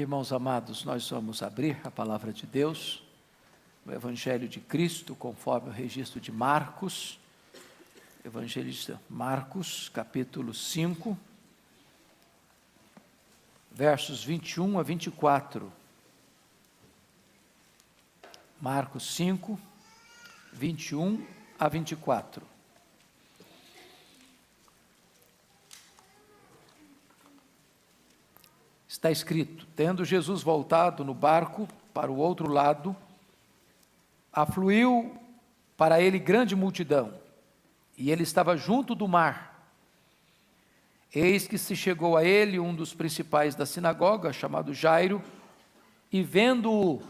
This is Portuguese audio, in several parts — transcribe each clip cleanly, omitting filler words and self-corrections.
Irmãos amados, nós vamos abrir a palavra de Deus, o Evangelho de Cristo, conforme o registro de Marcos, Evangelista Marcos, capítulo 5, versos 21 a 24. Marcos 5, 21 a 24. Está escrito: tendo Jesus voltado no barco para o outro lado, afluiu para ele grande multidão, e ele estava junto do mar. Eis que se chegou a ele um dos principais da sinagoga, chamado Jairo, e vendo-o,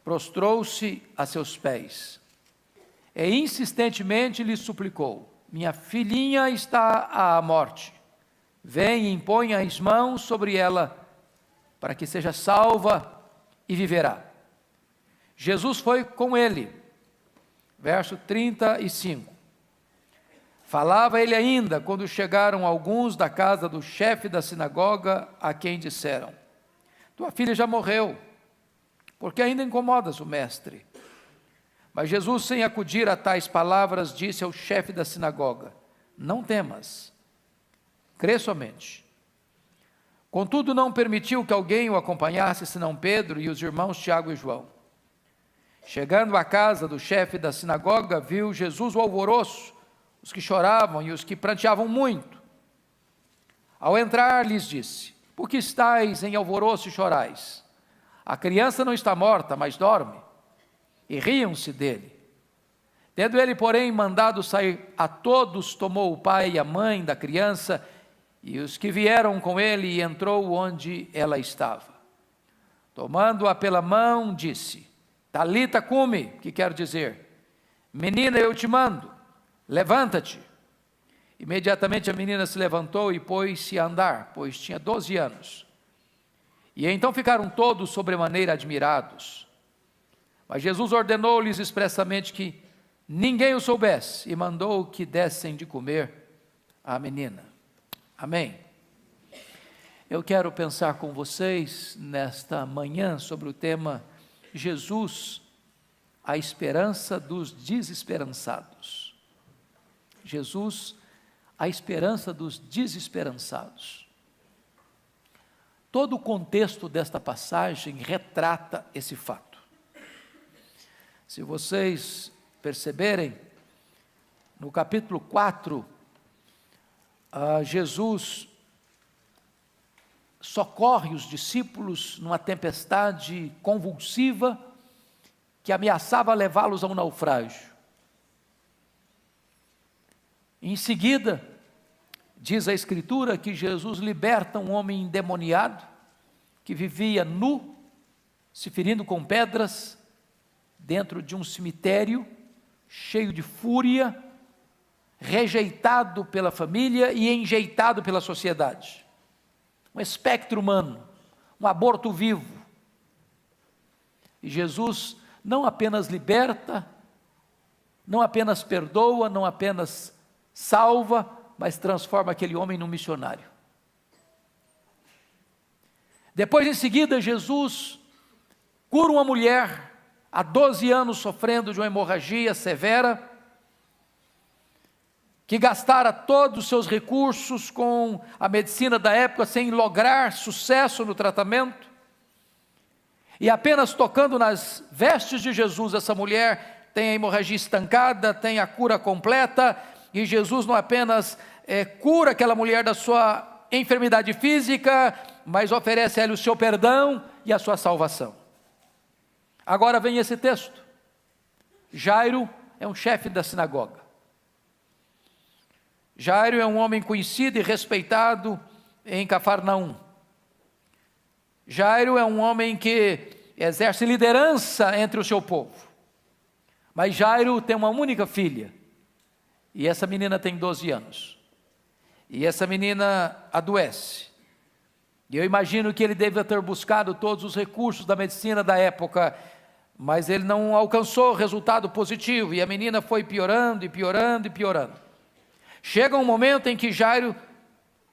prostrou-se a seus pés, e insistentemente lhe suplicou: minha filhinha está à morte, vem e impõe as mãos sobre ela, para que seja salva e viverá. Jesus foi com ele. Verso 35. Falava ele ainda, quando chegaram alguns da casa do chefe da sinagoga, a quem disseram: tua filha já morreu, porque ainda incomodas o mestre? Mas Jesus, sem acudir a tais palavras, disse ao chefe da sinagoga: não temas, crê somente. Contudo, não permitiu que alguém o acompanhasse, senão Pedro e os irmãos Tiago e João. Chegando à casa do chefe da sinagoga, viu Jesus o alvoroço, os que choravam e os que pranteavam muito. Ao entrar, lhes disse: por que estáis em alvoroço e chorais? A criança não está morta, mas dorme. E riam-se dele. Tendo ele, porém, mandado sair a todos, tomou o pai e a mãe da criança e os que vieram com ele, e entrou onde ela estava. Tomando-a pela mão, disse: Talita cumi, que quer dizer: menina, eu te mando, levanta-te. Imediatamente a menina se levantou e pôs-se a andar, pois tinha 12 anos. E então ficaram todos sobremaneira admirados. Mas Jesus ordenou-lhes expressamente que ninguém o soubesse, e mandou que dessem de comer à menina. Amém. Eu quero pensar com vocês nesta manhã sobre o tema Jesus, a esperança dos desesperançados. Jesus, a esperança dos desesperançados. Todo o contexto desta passagem retrata esse fato. Se vocês perceberem, no capítulo 4, Jesus socorre os discípulos numa tempestade convulsiva que ameaçava levá-los a um naufrágio. Em seguida, diz a Escritura que Jesus liberta um homem endemoniado, que vivia nu, se ferindo com pedras, dentro de um cemitério, cheio de fúria, rejeitado pela família e enjeitado pela sociedade. Um espectro humano, um aborto vivo. E Jesus não apenas liberta, não apenas perdoa, não apenas salva, mas transforma aquele homem num missionário. Depois, em seguida, Jesus cura uma mulher há 12 anos sofrendo de uma hemorragia severa, que gastara todos os seus recursos com a medicina da época sem lograr sucesso no tratamento. E apenas tocando nas vestes de Jesus, essa mulher tem a hemorragia estancada, tem a cura completa, e Jesus não apenas cura aquela mulher da sua enfermidade física, mas oferece a ela o seu perdão e a sua salvação. Agora vem esse texto. Jairo é um chefe da sinagoga. Jairo é um homem conhecido e respeitado em Cafarnaum. Jairo é um homem que exerce liderança entre o seu povo. Mas Jairo tem uma única filha. E essa menina tem 12 anos. E essa menina adoece. E eu imagino que ele deve ter buscado todos os recursos da medicina da época, mas ele não alcançou resultado positivo. E a menina foi piorando e piorando e piorando. Chega um momento em que Jairo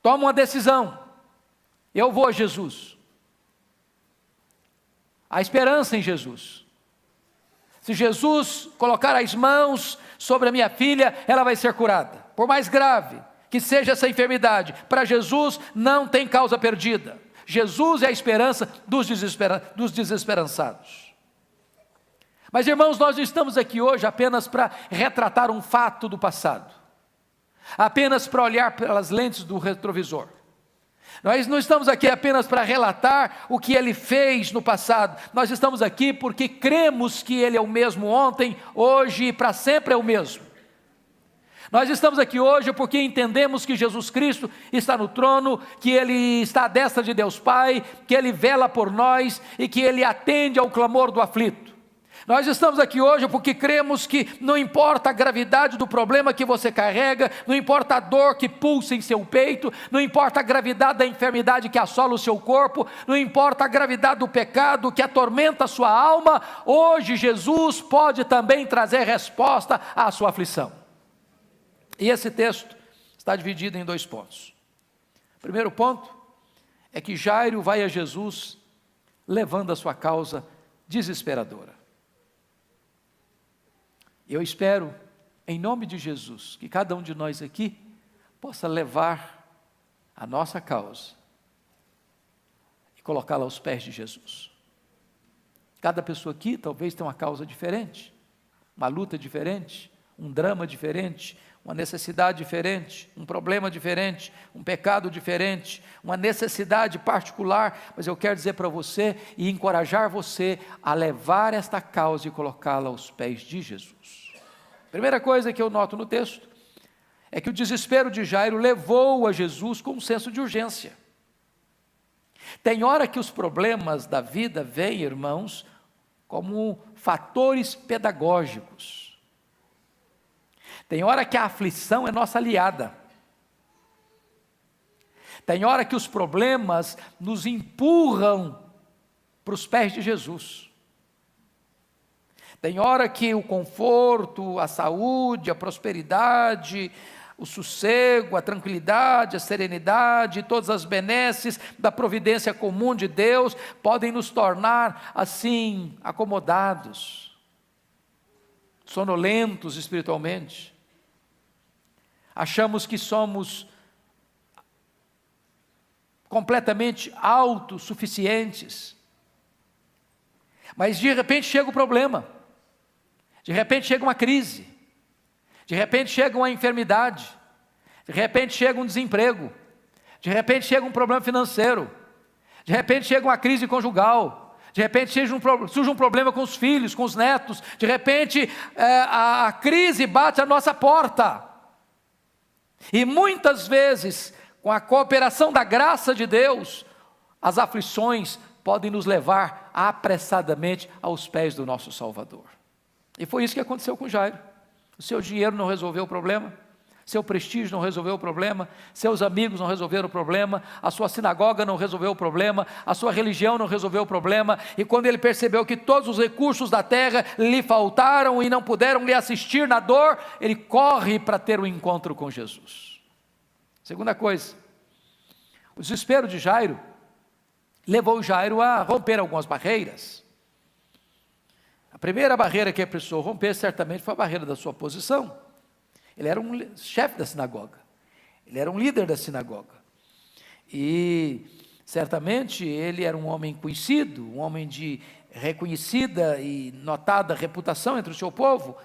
toma uma decisão: eu vou a Jesus. Há esperança em Jesus. Se Jesus colocar as mãos sobre a minha filha, ela vai ser curada. Por mais grave que seja essa enfermidade, para Jesus não tem causa perdida. Jesus é a esperança dos desesperançados. Mas, irmãos, nós não estamos aqui hoje apenas para retratar um fato do passado, apenas para olhar pelas lentes do retrovisor. Nós não estamos aqui apenas para relatar o que Ele fez no passado. Nós estamos aqui porque cremos que Ele é o mesmo ontem, hoje e para sempre é o mesmo. Nós estamos aqui hoje porque entendemos que Jesus Cristo está no trono, que Ele está à destra de Deus Pai, que Ele vela por nós e que Ele atende ao clamor do aflito. Nós estamos aqui hoje porque cremos que não importa a gravidade do problema que você carrega, não importa a dor que pulsa em seu peito, não importa a gravidade da enfermidade que assola o seu corpo, não importa a gravidade do pecado que atormenta a sua alma, hoje Jesus pode também trazer resposta à sua aflição. E esse texto está dividido em 2 pontos. O primeiro ponto é que Jairo vai a Jesus levando a sua causa desesperadora. Eu espero, em nome de Jesus, que cada um de nós aqui possa levar a nossa causa e colocá-la aos pés de Jesus. Cada pessoa aqui talvez tenha uma causa diferente, uma luta diferente, um drama diferente, uma necessidade diferente, um problema diferente, um pecado diferente, uma necessidade particular, mas eu quero dizer para você e encorajar você a levar esta causa e colocá-la aos pés de Jesus. Primeira coisa que eu noto no texto é que o desespero de Jairo levou a Jesus com um senso de urgência. Tem hora que os problemas da vida vêm, irmãos, como fatores pedagógicos. Tem hora que a aflição é nossa aliada. Tem hora que os problemas nos empurram para os pés de Jesus. Tem hora que o conforto, a saúde, a prosperidade, o sossego, a tranquilidade, a serenidade, todas as benesses da providência comum de Deus podem nos tornar assim, acomodados, sonolentos espiritualmente. Achamos que somos completamente autossuficientes, mas de repente chega o problema, de repente chega uma crise, de repente chega uma enfermidade, de repente chega um desemprego, de repente chega um problema financeiro, de repente chega uma crise conjugal, de repente surge um problema com os filhos, com os netos, de repente a crise bate à nossa porta. E muitas vezes, com a cooperação da graça de Deus, as aflições podem nos levar apressadamente aos pés do nosso Salvador. E foi isso que aconteceu com Jairo. O seu dinheiro não resolveu o problema, seu prestígio não resolveu o problema, seus amigos não resolveram o problema, a sua sinagoga não resolveu o problema, a sua religião não resolveu o problema, e quando ele percebeu que todos os recursos da terra lhe faltaram e não puderam lhe assistir na dor, ele corre para ter um encontro com Jesus. Segunda coisa, o desespero de Jairo levou Jairo a romper algumas barreiras. A primeira barreira que ele precisou romper certamente foi a barreira da sua posição. Ele era um chefe da sinagoga, ele era um líder da sinagoga, e certamente ele era um homem conhecido, um homem de reconhecida e notada reputação entre o seu povo,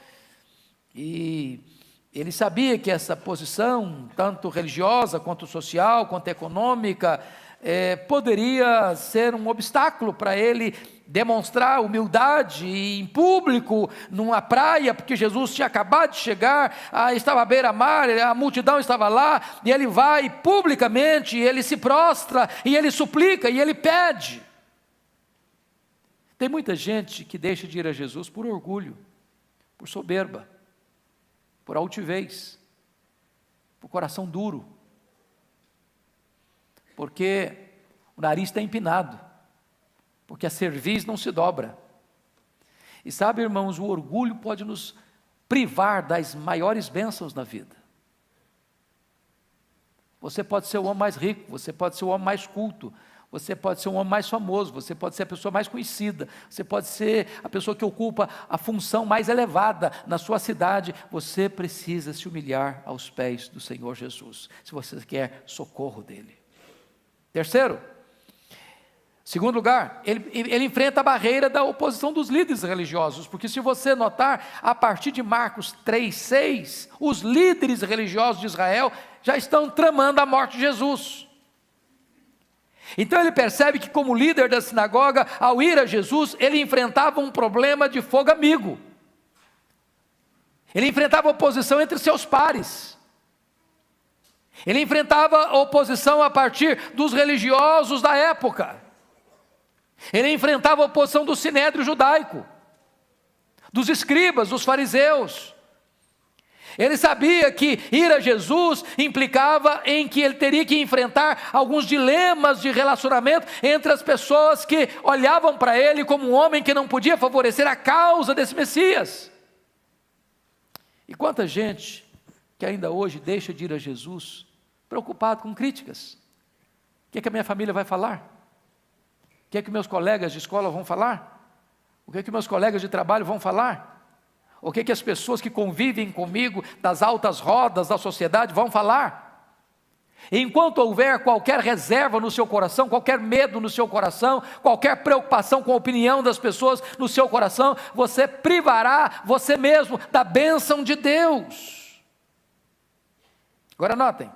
e ele sabia que essa posição, tanto religiosa, quanto social, quanto econômica, poderia ser um obstáculo para ele demonstrar humildade em público, numa praia, porque Jesus tinha acabado de chegar, estava à beira-mar, a multidão estava lá, e ele vai publicamente, e ele se prostra, e ele suplica, e ele pede. Tem muita gente que deixa de ir a Jesus por orgulho, por soberba, por altivez, por coração duro, porque o nariz está empinado, porque a cerviz não se dobra. E sabe, irmãos, o orgulho pode nos privar das maiores bênçãos na vida. Você pode ser o homem mais rico, você pode ser o homem mais culto, Você pode ser um homem mais famoso, você pode ser a pessoa mais conhecida, você pode ser a pessoa que ocupa a função mais elevada na sua cidade. Você precisa se humilhar aos pés do Senhor Jesus, se você quer socorro dele. Terceiro, segundo lugar, ele enfrenta a barreira da oposição dos líderes religiosos, porque se você notar, a partir de Marcos 3:6, os líderes religiosos de Israel já estão tramando a morte de Jesus. Então ele percebe que, como líder da sinagoga, ao ir a Jesus, ele enfrentava um problema de fogo amigo. Ele enfrentava oposição entre seus pares. Ele enfrentava oposição a partir dos religiosos da época. Ele enfrentava a oposição do sinédrio judaico, dos escribas, dos fariseus. Ele sabia que ir a Jesus implicava em que ele teria que enfrentar alguns dilemas de relacionamento entre as pessoas que olhavam para ele como um homem que não podia favorecer a causa desse Messias. E quanta gente que ainda hoje deixa de ir a Jesus preocupado com críticas. O que é que a minha família vai falar? O que é que meus colegas de escola vão falar? O que é que meus colegas de trabalho vão falar? O que é que as pessoas que convivem comigo das altas rodas da sociedade vão falar? Enquanto houver qualquer reserva no seu coração, qualquer medo no seu coração, qualquer preocupação com a opinião das pessoas no seu coração, você privará você mesmo da bênção de Deus. Agora notem,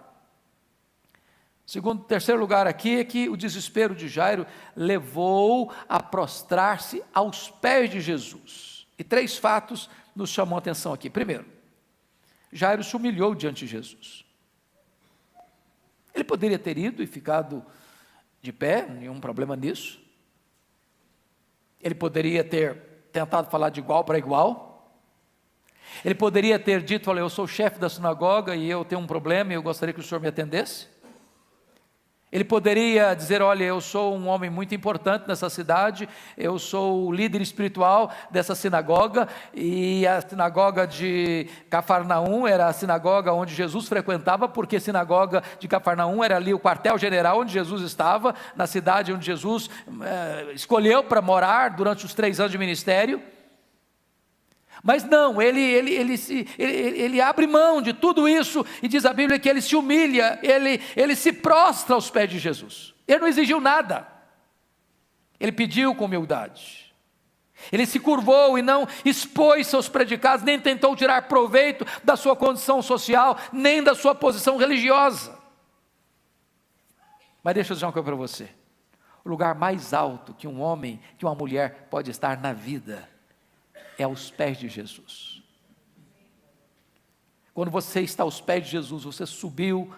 terceiro lugar aqui é que o desespero de Jairo levou a prostrar-se aos pés de Jesus. E 3 fatos nos chamam a atenção aqui. Primeiro, Jairo se humilhou diante de Jesus. Ele poderia ter ido e ficado de pé, nenhum problema nisso. Ele poderia ter tentado falar de igual para igual. Ele poderia ter dito: olha, eu sou o chefe da sinagoga e eu tenho um problema e eu gostaria que o senhor me atendesse. Ele poderia dizer: olha, eu sou um homem muito importante nessa cidade, eu sou o líder espiritual dessa sinagoga, e a sinagoga de Cafarnaum era a sinagoga onde Jesus frequentava, porque a sinagoga de Cafarnaum era ali o quartel-general onde Jesus estava, na cidade onde Jesus escolheu para morar durante os 3 anos de ministério. Mas não, ele abre mão de tudo isso, e diz a Bíblia que ele se humilha, ele se prostra aos pés de Jesus. Ele não exigiu nada, ele pediu com humildade, ele se curvou e não expôs seus predicados, nem tentou tirar proveito da sua condição social, nem da sua posição religiosa. Mas deixa eu dizer uma coisa para você: o lugar mais alto que um homem, que uma mulher pode estar na vida, é aos pés de Jesus. Quando você está aos pés de Jesus, você subiu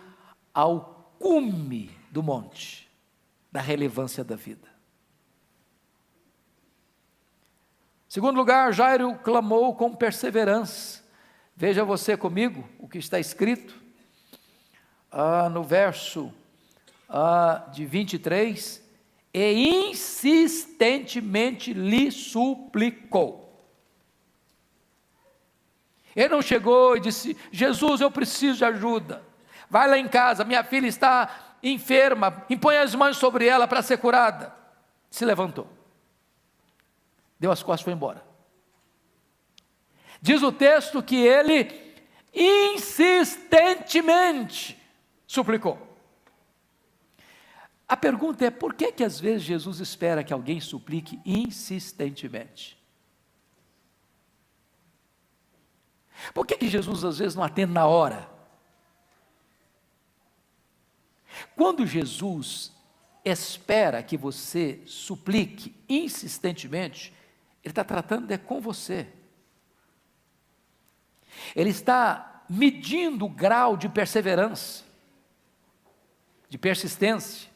ao cume do monte da relevância da vida. Segundo lugar, Jairo clamou com perseverança. Veja você comigo o que está escrito no verso de 23: e insistentemente lhe suplicou. Ele não chegou e disse: Jesus, eu preciso de ajuda, vai lá em casa, minha filha está enferma, impõe as mãos sobre ela para ser curada. Se levantou, deu as costas e foi embora. Diz o texto que ele insistentemente suplicou. A pergunta é: por que às vezes Jesus espera que alguém suplique insistentemente? Por que Jesus às vezes não atende na hora? Quando Jesus espera que você suplique insistentemente, Ele está tratando com você. Ele está medindo o grau de perseverança, de persistência,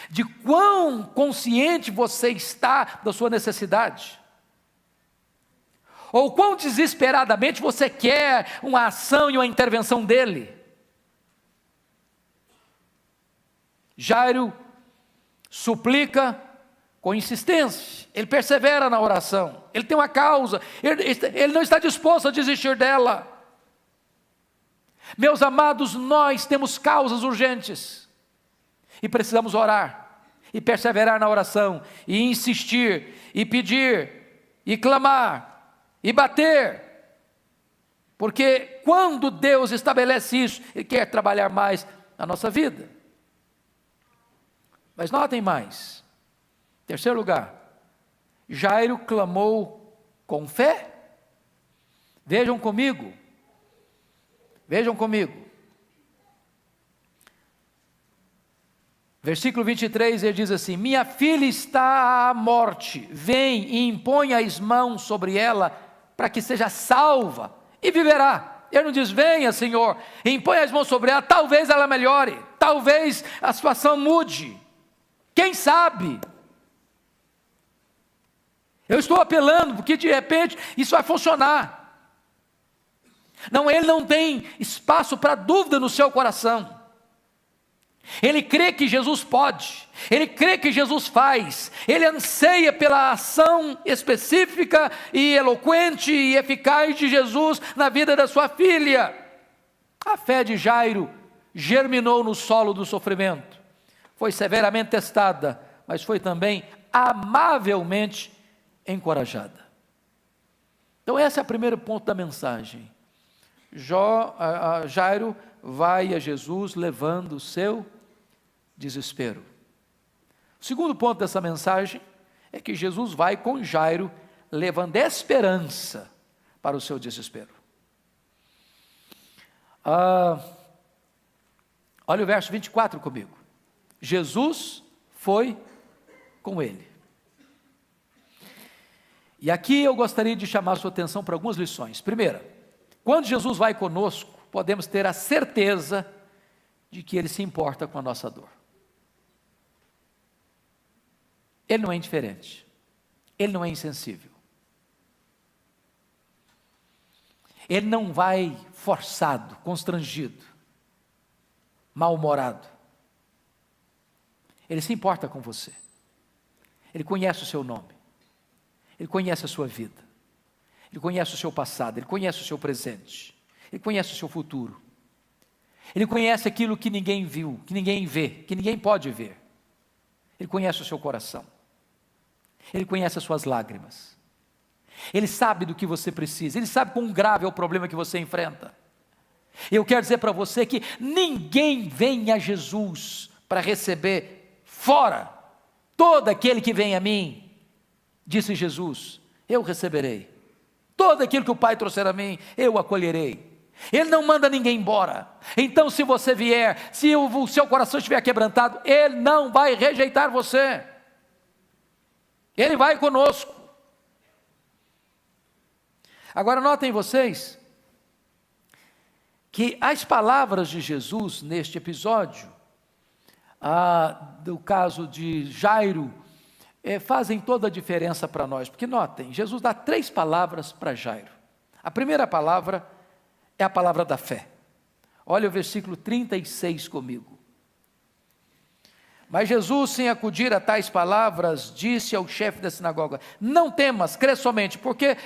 de quão consciente você está da sua necessidade, ou quão desesperadamente você quer uma ação e uma intervenção dele. Jairo suplica com insistência, ele persevera na oração, ele tem uma causa, ele não está disposto a desistir dela. Meus amados, nós temos causas urgentes, E precisamos orar, e perseverar na oração, e insistir, e pedir, e clamar, e bater. Porque quando Deus estabelece isso, Ele quer trabalhar mais na nossa vida. Mas notem mais. Terceiro lugar, Jairo clamou com fé. Vejam comigo. Versículo 23, ele diz assim: minha filha está à morte, vem e impõe as mãos sobre ela, para que seja salva e viverá. Ele não diz: venha, Senhor, e impõe as mãos sobre ela, talvez ela melhore, talvez a situação mude, quem sabe? Eu estou apelando, porque de repente isso vai funcionar. Não, ele não tem espaço para dúvida no seu coração. Ele crê que Jesus pode, ele crê que Jesus faz, ele anseia pela ação específica e eloquente e eficaz de Jesus na vida da sua filha. A fé de Jairo germinou no solo do sofrimento, foi severamente testada, mas foi também amavelmente encorajada. Então esse é o primeiro ponto da mensagem. Jairo vai a Jesus levando o seu desespero. O segundo ponto dessa mensagem é que Jesus vai com Jairo levando esperança para o seu desespero. Olha o verso 24 comigo. Jesus foi com ele. E aqui eu gostaria de chamar a sua atenção para algumas lições. Primeira, quando Jesus vai conosco, podemos ter a certeza de que Ele se importa com a nossa dor. Ele não é indiferente. Ele não é insensível. Ele não vai forçado, constrangido, mal-humorado. Ele se importa com você. Ele conhece o seu nome. Ele conhece a sua vida. Ele conhece o seu passado, Ele conhece o seu presente, Ele conhece o seu futuro. Ele conhece aquilo que ninguém viu, que ninguém vê, que ninguém pode ver. Ele conhece o seu coração. Ele conhece as suas lágrimas. Ele sabe do que você precisa, Ele sabe quão grave é o problema que você enfrenta. Eu quero dizer para você que ninguém vem a Jesus para receber fora. Todo aquele que vem a mim, disse Jesus, eu receberei. Todo aquilo que o Pai trouxer a mim, eu acolherei. Ele não manda ninguém embora. Então se você vier, se o seu coração estiver quebrantado, Ele não vai rejeitar você. Ele vai conosco. Agora notem vocês, que as palavras de Jesus neste episódio, do caso de Jairo, fazem toda a diferença para nós, porque notem, Jesus dá 3 palavras para Jairo. A primeira palavra é a palavra da fé. Olha o versículo 36 comigo. Mas Jesus, sem acudir a tais palavras, disse ao chefe da sinagoga: não temas, crê somente, porque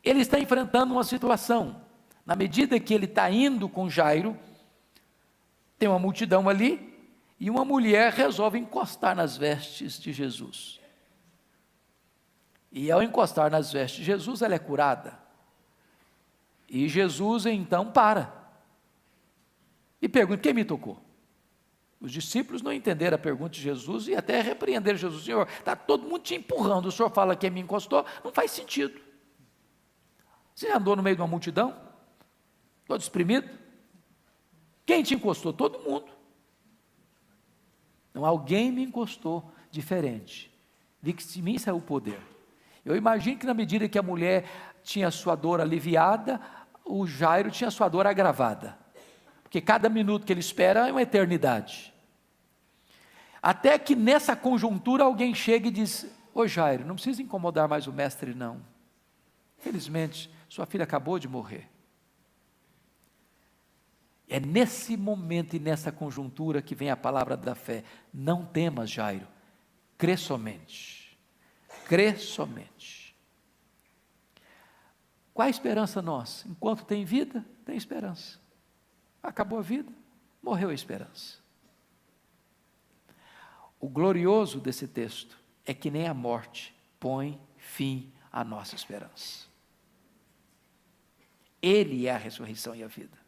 ele está enfrentando uma situação. Na medida que ele está indo com Jairo, tem uma multidão ali, e uma mulher resolve encostar nas vestes de Jesus. E ao encostar nas vestes de Jesus, ela é curada. E Jesus então para. E pergunta: quem me tocou? Os discípulos não entenderam a pergunta de Jesus e até repreenderam Jesus. Senhor, está todo mundo te empurrando, o Senhor fala que me encostou, não faz sentido. Você andou no meio de uma multidão? Todo exprimido? Quem te encostou? Todo mundo. Não, alguém me encostou diferente. Vi que de mim saiu o poder. Eu imagino que na medida que a mulher tinha sua dor aliviada, o Jairo tinha sua dor agravada. Porque cada minuto que ele espera é uma eternidade. Até que nessa conjuntura alguém chega e diz: ô Jairo, não precisa incomodar mais o mestre não. Felizmente, sua filha acabou de morrer. É nesse momento e nessa conjuntura que vem a palavra da fé. Não temas, Jairo, crê somente. Crê somente. Qual a esperança nossa? Enquanto tem vida, tem esperança. Acabou a vida, morreu a esperança. O glorioso desse texto é que nem a morte põe fim à nossa esperança. Ele é a ressurreição e a vida.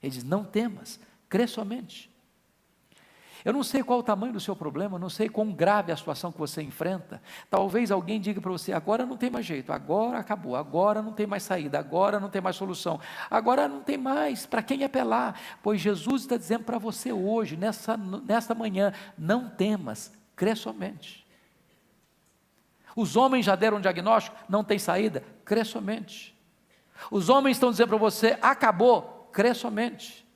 Ele diz, não temas, crê somente. Eu não sei qual o tamanho do seu problema, não sei quão grave é a situação que você enfrenta. Talvez alguém diga para você, agora não tem mais jeito, agora acabou, agora não tem mais saída, agora não tem mais solução, agora não tem mais para quem apelar. Pois Jesus está dizendo para você hoje, nesta manhã, não temas, crê somente. Os homens já deram um diagnóstico, não tem saída, crê somente. Os homens estão dizendo para você, acabou, crê somente.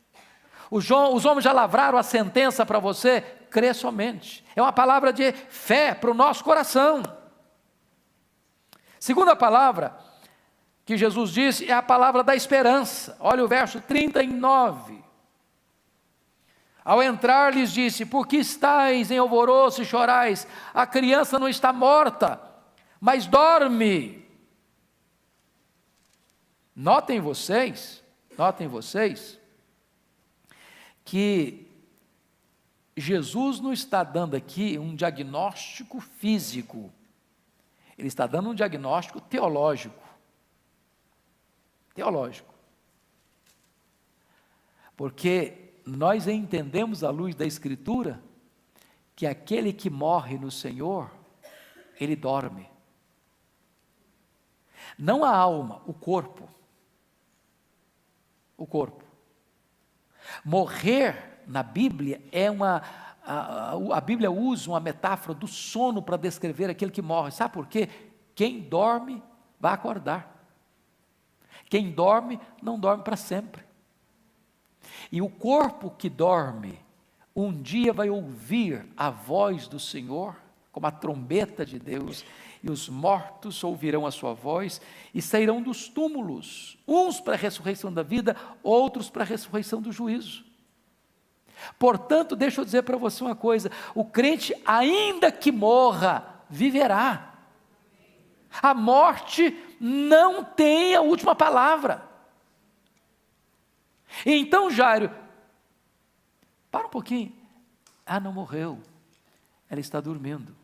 Os homens já lavraram a sentença para você, crê somente. É uma palavra de fé para o nosso coração. Segunda palavra que Jesus disse é a palavra da esperança. Olha o verso 39. Ao entrar lhes disse, por que estáis em alvoroço e chorais? A criança não está morta, mas dorme. Notem vocês, que Jesus não está dando aqui um diagnóstico físico, Ele está dando um diagnóstico teológico. Porque nós entendemos à luz da Escritura, que aquele que morre no Senhor, ele dorme. Não a alma, o corpo. Morrer na Bíblia é a Bíblia usa uma metáfora do sono para descrever aquele que morre. Sabe por quê? Quem dorme vai acordar. Quem dorme não dorme para sempre. E o corpo que dorme, um dia vai ouvir a voz do Senhor, como a trombeta de Deus, e os mortos ouvirão a sua voz e sairão dos túmulos, uns para a ressurreição da vida, outros para a ressurreição do juízo. Portanto, deixa eu dizer para você uma coisa, o crente, ainda que morra, viverá. A morte não tem a última palavra. Então Jairo, para um pouquinho, não morreu, ela está dormindo.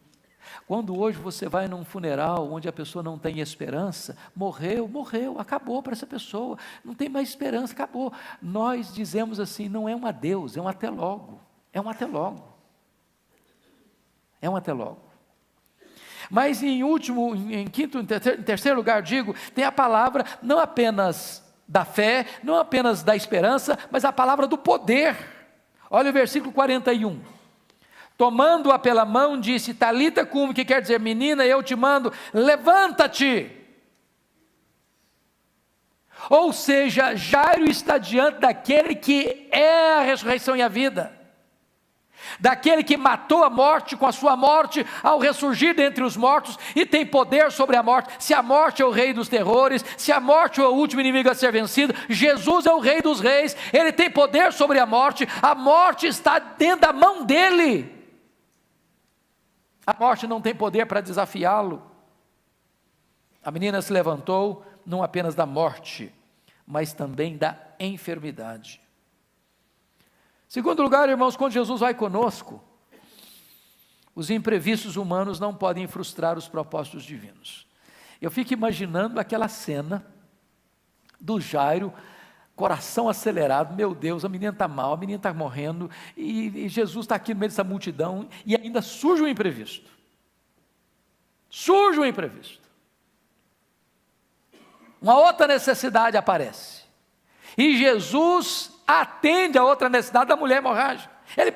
Quando hoje você vai num funeral onde a pessoa não tem esperança, morreu, acabou para essa pessoa, não tem mais esperança, acabou. Nós dizemos assim, não é um adeus, é um até logo, Mas em terceiro lugar digo, tem a palavra não apenas da fé, não apenas da esperança, mas a palavra do poder. Olha o versículo 41. Tomando-a pela mão, disse, Talita cumi, que quer dizer, menina, eu te mando, levanta-te. Ou seja, Jairo está diante daquele que é a ressurreição e a vida, daquele que matou a morte com a sua morte, ao ressurgir dentre os mortos, e tem poder sobre a morte. Se a morte é o rei dos terrores, se a morte é o último inimigo a ser vencido, Jesus é o rei dos reis, ele tem poder sobre a morte está dentro da mão dele. A morte não tem poder para desafiá-lo. A menina se levantou, não apenas da morte, mas também da enfermidade. Segundo lugar, irmãos, quando Jesus vai conosco, os imprevistos humanos não podem frustrar os propósitos divinos. Eu fico imaginando aquela cena do Jairo, coração acelerado, meu Deus, a menina está mal, a menina está morrendo, e Jesus está aqui no meio dessa multidão, e ainda surge um imprevisto. Uma outra necessidade aparece, e Jesus atende a outra necessidade da mulher hemorrágica. Ele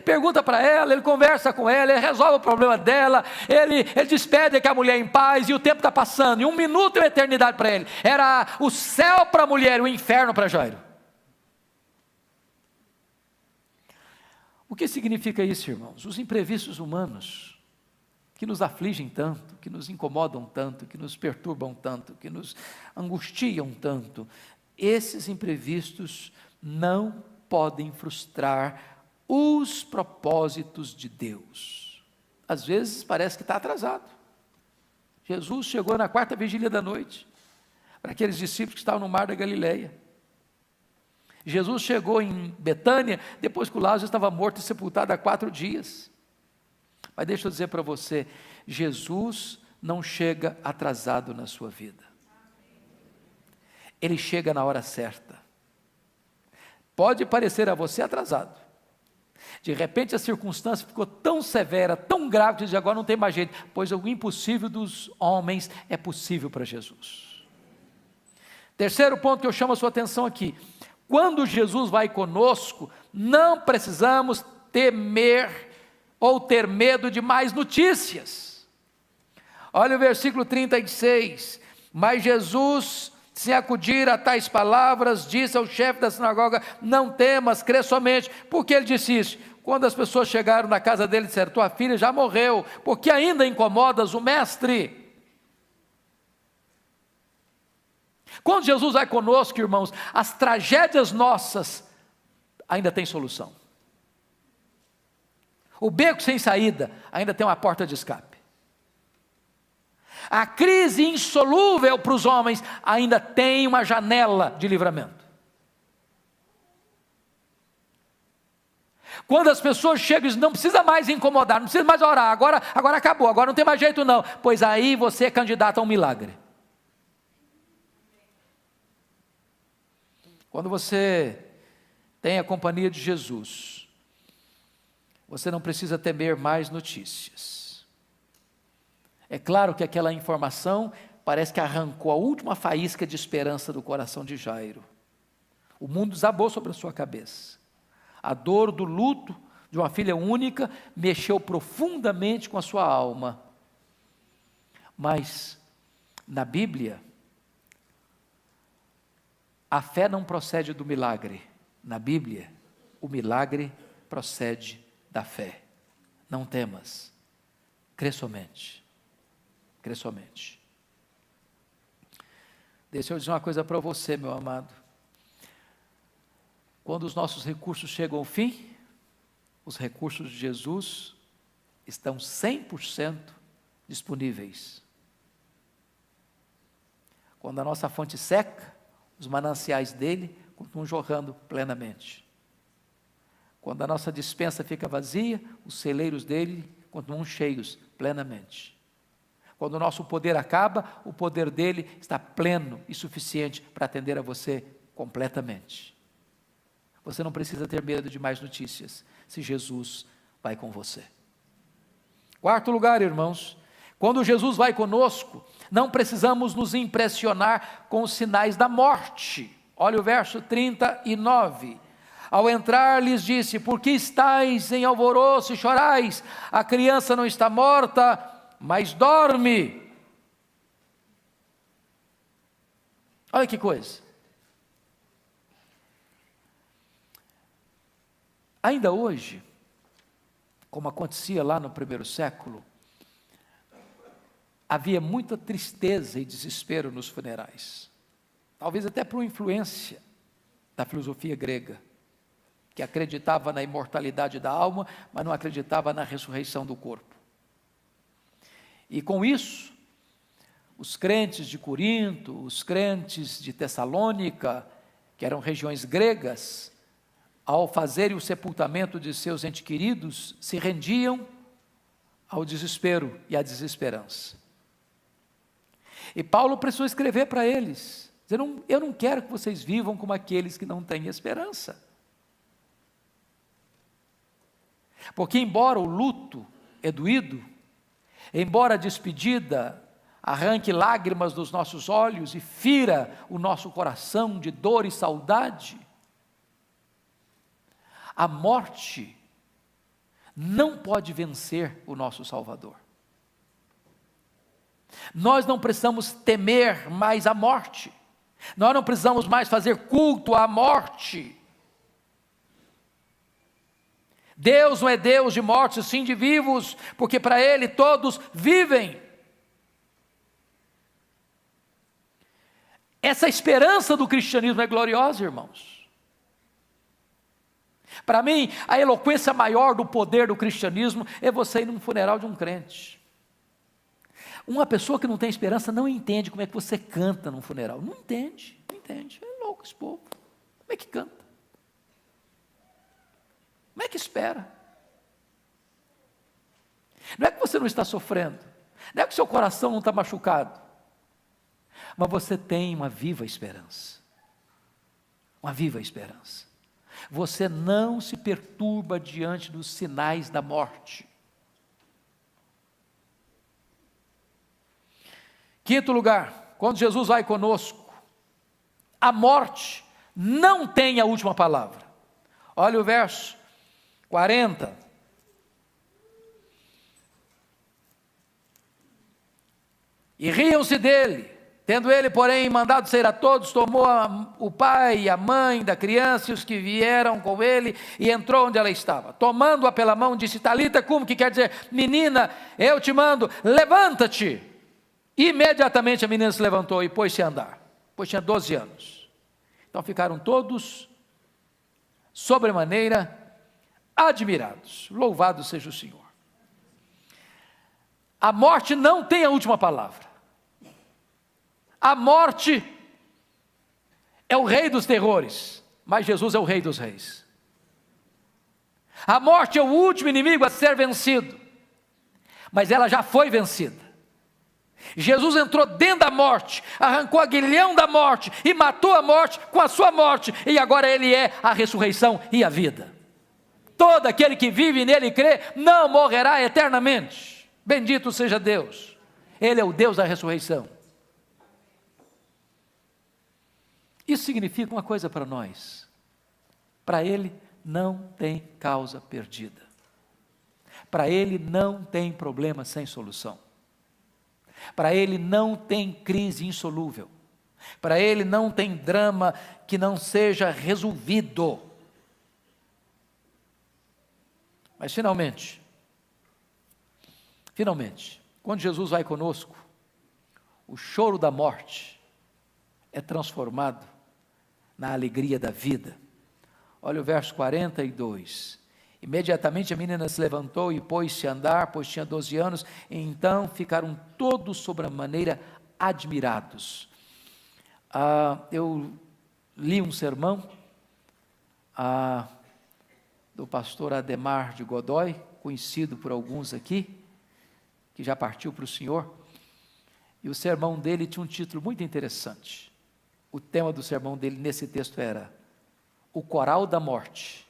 pergunta para ela, ele conversa com ela, ele resolve o problema dela, ele despede que a mulher é em paz, e o tempo está passando, e 1 minuto é uma eternidade para ele. Era o céu para a mulher e o inferno para Jairo. O que significa isso, irmãos? Os imprevistos humanos, que nos afligem tanto, que nos incomodam tanto, que nos perturbam tanto, que nos angustiam tanto, esses imprevistos não podem frustrar os propósitos de Deus. Às vezes parece que está atrasado. Jesus chegou na 4ª vigília da noite, para aqueles discípulos que estavam no mar da Galileia. Jesus chegou em Betânia, depois que o Lázaro estava morto e sepultado há 4 dias. Mas deixa eu dizer para você, Jesus não chega atrasado na sua vida. Ele chega na hora certa. Pode parecer a você atrasado. De repente a circunstância ficou tão severa, tão grave, que diz, agora não tem mais jeito. Pois o impossível dos homens é possível para Jesus. Terceiro ponto que eu chamo a sua atenção aqui. Quando Jesus vai conosco, não precisamos temer ou ter medo de mais notícias. Olha o versículo 36. Mas Jesus, sem acudir a tais palavras, disse ao chefe da sinagoga, não temas, crê somente. Por que ele disse isso? Quando as pessoas chegaram na casa dele e disseram, tua filha já morreu, porque ainda incomodas o mestre? Quando Jesus vai conosco, irmãos, as tragédias nossas ainda têm solução. O beco sem saída ainda tem uma porta de escape. A crise insolúvel para os homens ainda tem uma janela de livramento. Quando as pessoas chegam e dizem, não precisa mais incomodar, não precisa mais orar, agora acabou, agora não tem mais jeito não. Pois aí você é candidato a um milagre. Quando você tem a companhia de Jesus, você não precisa temer mais notícias. É claro que aquela informação parece que arrancou a última faísca de esperança do coração de Jairo. O mundo desabou sobre a sua cabeça. A dor do luto de uma filha única mexeu profundamente com a sua alma. Mas, na Bíblia, a fé não procede do milagre. Na Bíblia, o milagre procede da fé. Não temas, crê somente. Crê somente. Deixa eu dizer uma coisa para você, meu amado. Quando os nossos recursos chegam ao fim, os recursos de Jesus estão 100% disponíveis. Quando a nossa fonte seca, os mananciais dele continuam jorrando plenamente. Quando a nossa despensa fica vazia, os celeiros dele continuam cheios plenamente. Quando o nosso poder acaba, o poder dele está pleno e suficiente para atender a você completamente. Você não precisa ter medo de mais notícias, se Jesus vai com você. Quarto lugar, irmãos, quando Jesus vai conosco, não precisamos nos impressionar com os sinais da morte. Olha o verso 39. Ao entrar, lhes disse, por que estáis em alvoroço e chorais? A criança não está morta, mas dorme. Olha que coisa. Ainda hoje, como acontecia lá no primeiro século, havia muita tristeza e desespero nos funerais. Talvez até por influência da filosofia grega, que acreditava na imortalidade da alma, mas não acreditava na ressurreição do corpo. E com isso, os crentes de Corinto, os crentes de Tessalônica, que eram regiões gregas, ao fazerem o sepultamento de seus entes queridos, se rendiam ao desespero e à desesperança. E Paulo precisou escrever para eles, dizendo, eu não quero que vocês vivam como aqueles que não têm esperança. Porque embora o luto é doído, embora a despedida arranque lágrimas dos nossos olhos e fira o nosso coração de dor e saudade, a morte não pode vencer o nosso Salvador. Nós não precisamos temer mais a morte, nós não precisamos mais fazer culto à morte. Deus não é Deus de mortos, sim de vivos, porque para Ele todos vivem. Essa esperança do cristianismo é gloriosa, irmãos. Para mim, a eloquência maior do poder do cristianismo é você ir num funeral de um crente. Uma pessoa que não tem esperança não entende como é que você canta num funeral. Não entende. É louco esse povo. Como é que canta? Como é que espera? Não é que você não está sofrendo, não é que seu coração não está machucado, mas você tem uma viva esperança. Uma viva esperança. Você não se perturba diante dos sinais da morte. Quinto lugar, quando Jesus vai conosco, a morte não tem a última palavra. Olha o verso 40. E riam-se dele. Tendo ele, porém, mandado sair a todos, tomou o pai e a mãe da criança e os que vieram com ele, e entrou onde ela estava. Tomando-a pela mão, disse: Talita cum, que quer dizer: menina, eu te mando, levanta-te. Imediatamente a menina se levantou e pôs-se a andar, pois tinha 12 anos. Então ficaram todos, sobremaneira, admirados. Louvado seja o Senhor. A morte não tem a última palavra. A morte é o rei dos terrores, mas Jesus é o rei dos reis. A morte é o último inimigo a ser vencido, mas ela já foi vencida. Jesus entrou dentro da morte, arrancou o aguilhão da morte e matou a morte com a sua morte, e agora ele é a ressurreição e a vida. Todo aquele que vive nele e crê não morrerá eternamente. Bendito seja Deus. Ele é o Deus da ressurreição. Isso significa uma coisa para nós: para ele não tem causa perdida, para ele não tem problema sem solução, para ele não tem crise insolúvel, para ele não tem drama que não seja resolvido. Mas finalmente, quando Jesus vai conosco, o choro da morte é transformado na alegria da vida. Olha o verso 42. Imediatamente a menina se levantou e pôs-se a andar, pois tinha 12 anos, e então ficaram todos sobremaneira admirados. Eu li um sermão do pastor Ademar de Godoy, conhecido por alguns aqui, que já partiu para o Senhor, e o sermão dele tinha um título muito interessante. O tema do sermão dele nesse texto era: o coral da morte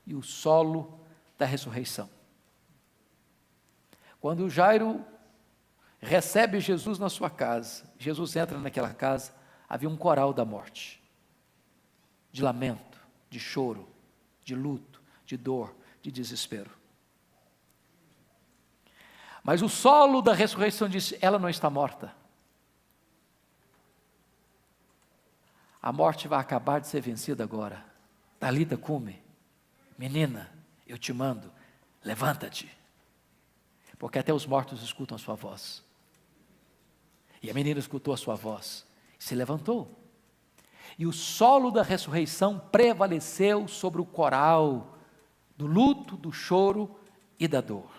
e o solo da ressurreição. Quando o Jairo recebe Jesus na sua casa, Jesus entra naquela casa, havia um coral da morte, de lamento, de choro, de luto, de dor, de desespero. Mas o solo da ressurreição disse: ela não está morta. A morte vai acabar de ser vencida agora. Talita cume, menina, eu te mando, levanta-te. Porque até os mortos escutam a sua voz. E a menina escutou a sua voz e se levantou. E o solo da ressurreição prevaleceu sobre o coral do luto, do choro e da dor.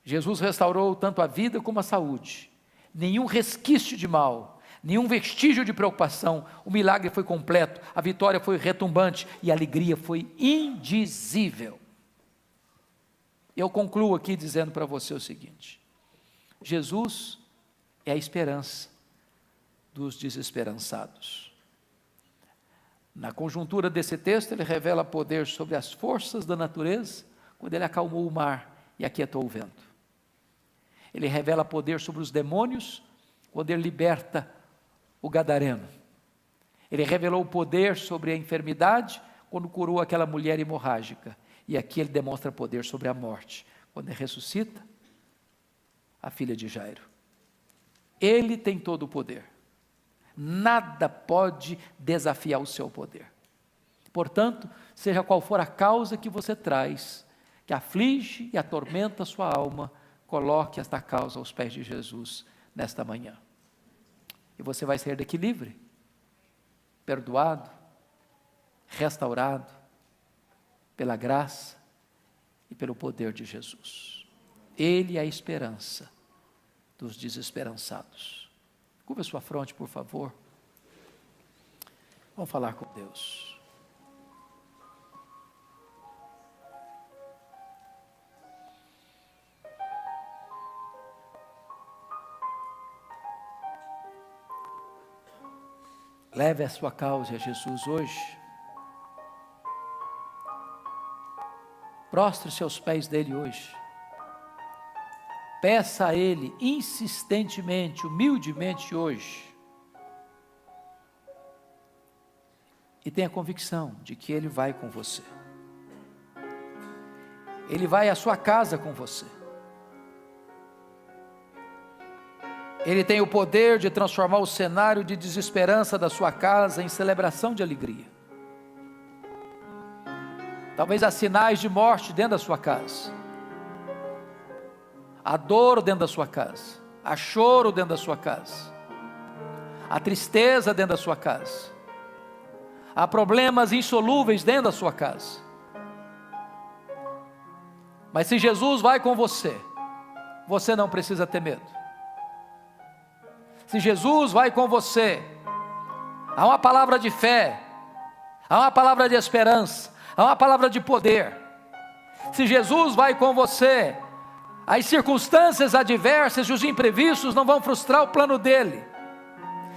Jesus restaurou tanto a vida como a saúde. Nenhum resquício de mal, nenhum vestígio de preocupação. O milagre foi completo, a vitória foi retumbante e a alegria foi indizível. Eu concluo aqui dizendo para você o seguinte: Jesus é a esperança dos desesperançados. Na conjuntura desse texto, ele revela poder sobre as forças da natureza, quando ele acalmou o mar e aquietou o vento. Ele revela poder sobre os demônios, quando ele liberta o gadareno. Ele revelou o poder sobre a enfermidade, quando curou aquela mulher hemorrágica. E aqui ele demonstra poder sobre a morte, quando ele ressuscita a filha de Jairo. Ele tem todo o poder. Nada pode desafiar o seu poder. Portanto, seja qual for a causa que você traz, que aflige e atormenta a sua alma, coloque esta causa aos pés de Jesus nesta manhã. E você vai sair daqui livre, perdoado, restaurado, pela graça e pelo poder de Jesus. Ele é a esperança dos desesperançados. Curva sua fronte, por favor. Vamos falar com Deus. Leve a sua causa a Jesus hoje. Prostre-se aos pés dele hoje. Peça a ele insistentemente, humildemente hoje. E tenha convicção de que ele vai com você. Ele vai à sua casa com você. Ele tem o poder de transformar o cenário de desesperança da sua casa em celebração de alegria. Talvez há sinais de morte dentro da sua casa. Há dor dentro da sua casa. Há choro dentro da sua casa. Há tristeza dentro da sua casa. Há problemas insolúveis dentro da sua casa. Mas se Jesus vai com você, você não precisa ter medo. Se Jesus vai com você, há uma palavra de fé, há uma palavra de esperança, há uma palavra de poder. Se Jesus vai com você, as circunstâncias adversas e os imprevistos não vão frustrar o plano dele.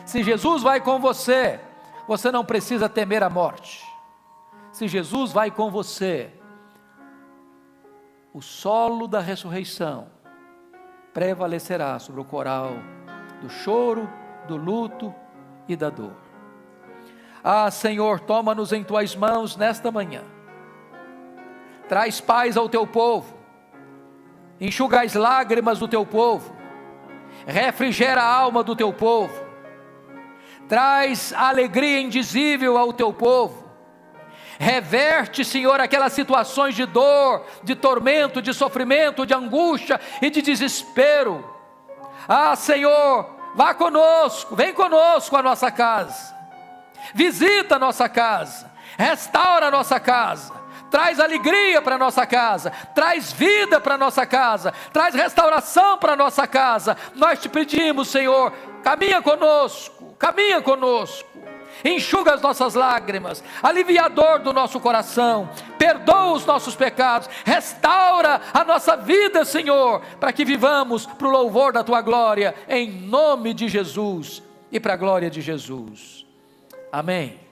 Se Jesus vai com você, você não precisa temer a morte. Se Jesus vai com você, o solo da ressurreição prevalecerá sobre o coral do choro, do luto e da dor. Ah, Senhor, toma-nos em tuas mãos nesta manhã. Traz paz ao teu povo. Enxuga as lágrimas do teu povo. Refrigera a alma do teu povo. Traz alegria indizível ao teu povo. Reverte, Senhor, aquelas situações de dor, de tormento, de sofrimento, de angústia e de desespero. Ah, Senhor, vá conosco, vem conosco à nossa casa. Visita a nossa casa, restaura a nossa casa, traz alegria para a nossa casa, traz vida para a nossa casa, traz restauração para a nossa casa. Nós te pedimos, Senhor, caminha conosco, enxuga as nossas lágrimas, alivia a dor do nosso coração, perdoa os nossos pecados, restaura a nossa vida, Senhor, para que vivamos para o louvor da tua glória, em nome de Jesus e para a glória de Jesus. Amém.